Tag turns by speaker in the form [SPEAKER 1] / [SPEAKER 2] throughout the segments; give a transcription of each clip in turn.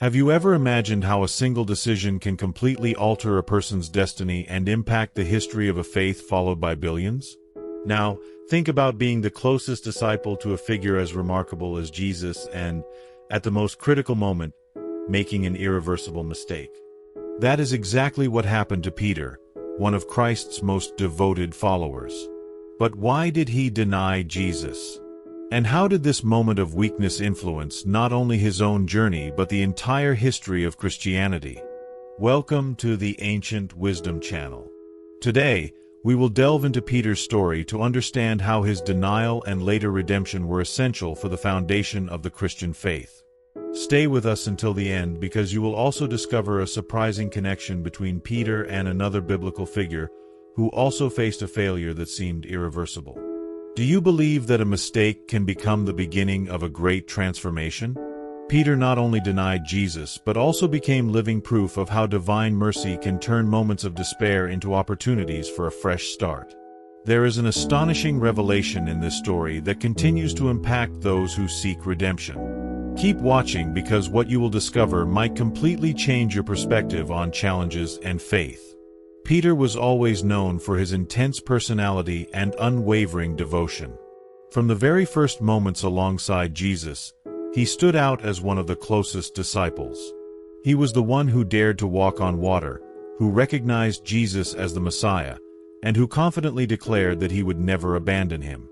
[SPEAKER 1] Have you ever imagined how a single decision can completely alter a person's destiny and impact the history of a faith followed by billions? Now, think about being the closest disciple to a figure as remarkable as Jesus and, at the most critical moment, making an irreversible mistake. That is exactly what happened to Peter, one of Christ's most devoted followers. But why did he deny Jesus? And how did this moment of weakness influence not only his own journey but the entire history of Christianity? Welcome to the Ancient Wisdom Channel. Today, we will delve into Peter's story to understand how his denial and later redemption were essential for the foundation of the Christian faith. Stay with us until the end because you will also discover a surprising connection between Peter and another biblical figure who also faced a failure that seemed irreversible. Do you believe that a mistake can become the beginning of a great transformation? Peter not only denied Jesus but also became living proof of how divine mercy can turn moments of despair into opportunities for a fresh start. There is an astonishing revelation in this story that continues to impact those who seek redemption. Keep watching because what you will discover might completely change your perspective on challenges and faith. Peter was always known for his intense personality and unwavering devotion. From the very first moments alongside Jesus, he stood out as one of the closest disciples. He was the one who dared to walk on water, who recognized Jesus as the Messiah, and who confidently declared that he would never abandon him.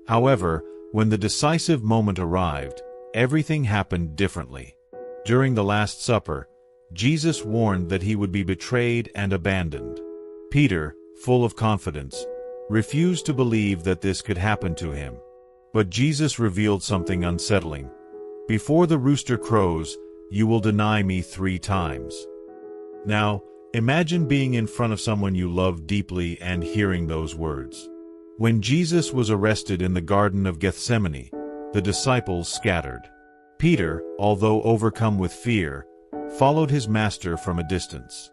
[SPEAKER 1] However, when the decisive moment arrived, everything happened differently. During the Last Supper, Jesus warned that he would be betrayed and abandoned. Peter, full of confidence, refused to believe that this could happen to him. But Jesus revealed something unsettling. "Before the rooster crows, you will deny me 3 times." Now, imagine being in front of someone you love deeply and hearing those words. When Jesus was arrested in the Garden of Gethsemane, the disciples scattered. Peter, although overcome with fear, followed his master from a distance.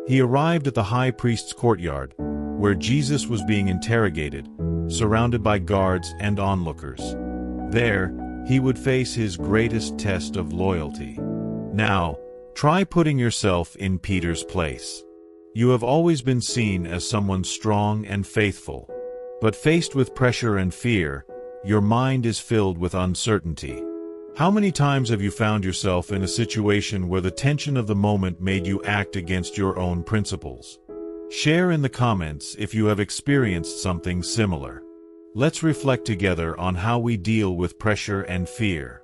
[SPEAKER 1] He arrived at the high priest's courtyard, where Jesus was being interrogated, surrounded by guards and onlookers. There, he would face his greatest test of loyalty. Now, try putting yourself in Peter's place. You have always been seen as someone strong and faithful, but faced with pressure and fear, your mind is filled with uncertainty. How many times have you found yourself in a situation where the tension of the moment made you act against your own principles? Share in the comments if you have experienced something similar. Let's reflect together on how we deal with pressure and fear.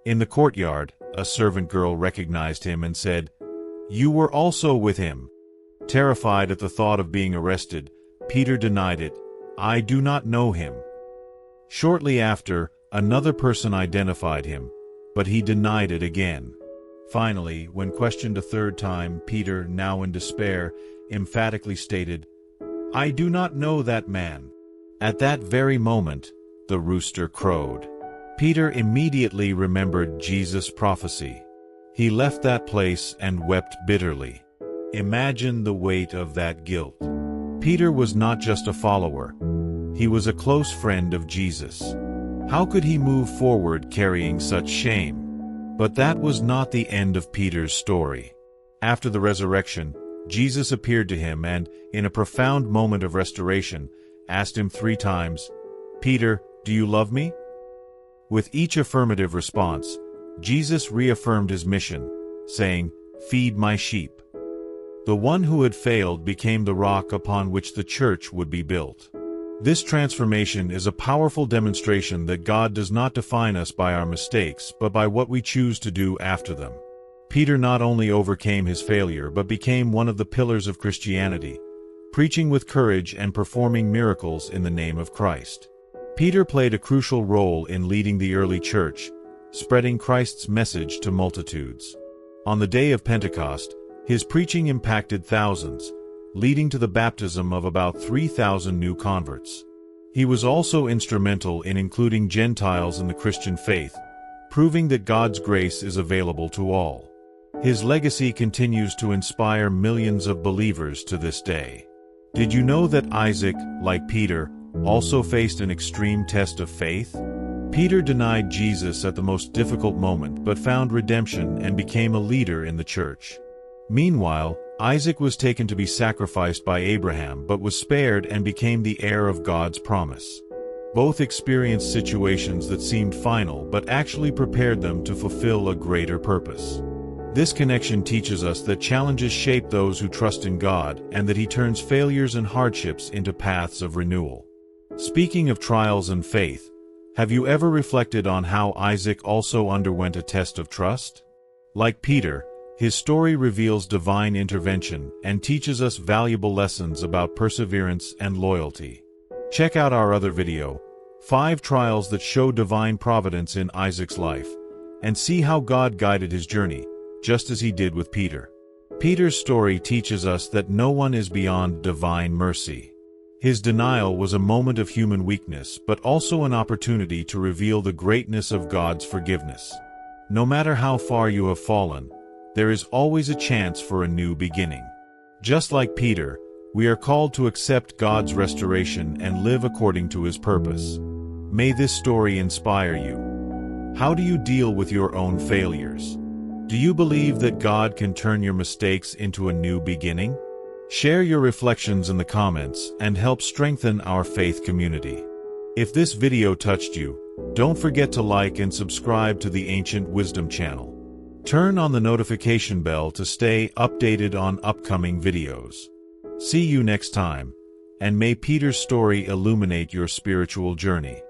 [SPEAKER 1] In the courtyard, a servant girl recognized him and said, "You were also with him." Terrified at the thought of being arrested, Peter denied it, "I do not know him." Shortly after, another person identified him, but he denied it again. Finally, when questioned a 3rd time, Peter, now in despair, emphatically stated, "I do not know that man." At that very moment, the rooster crowed. Peter immediately remembered Jesus' prophecy. He left that place and wept bitterly. Imagine the weight of that guilt. Peter was not just a follower. He was a close friend of Jesus. How could he move forward carrying such shame? But that was not the end of Peter's story. After the resurrection, Jesus appeared to him and, in a profound moment of restoration, asked him 3 times, "Peter, do you love me?" With each affirmative response, Jesus reaffirmed his mission, saying, "Feed my sheep." The one who had failed became the rock upon which the church would be built. This transformation is a powerful demonstration that God does not define us by our mistakes but by what we choose to do after them. Peter not only overcame his failure but became one of the pillars of Christianity, preaching with courage and performing miracles in the name of Christ. Peter played a crucial role in leading the early church, spreading Christ's message to multitudes. On the day of Pentecost, his preaching impacted thousands, leading to the baptism of about 3,000 new converts. He was also instrumental in including Gentiles in the Christian faith, proving that God's grace is available to all. His legacy continues to inspire millions of believers to this day. Did you know that Isaac, like Peter, also faced an extreme test of faith? Peter denied Jesus at the most difficult moment but found redemption and became a leader in the church. Meanwhile, Isaac was taken to be sacrificed by Abraham but was spared and became the heir of God's promise. Both experienced situations that seemed final but actually prepared them to fulfill a greater purpose. This connection teaches us that challenges shape those who trust in God and that He turns failures and hardships into paths of renewal. Speaking of trials and faith, have you ever reflected on how Isaac also underwent a test of trust? Like Peter, his story reveals divine intervention and teaches us valuable lessons about perseverance and loyalty. Check out our other video, 5 Trials That Show Divine Providence in Isaac's Life, and see how God guided his journey, just as He did with Peter. Peter's story teaches us that no one is beyond divine mercy. His denial was a moment of human weakness, but also an opportunity to reveal the greatness of God's forgiveness. No matter how far you have fallen, there is always a chance for a new beginning. Just like Peter, we are called to accept God's restoration and live according to His purpose. May this story inspire you. How do you deal with your own failures? Do you believe that God can turn your mistakes into a new beginning? Share your reflections in the comments and help strengthen our faith community. If this video touched you, don't forget to like and subscribe to the Ancient Wisdom channel. Turn on the notification bell to stay updated on upcoming videos. See you next time, and may Peter's story illuminate your spiritual journey.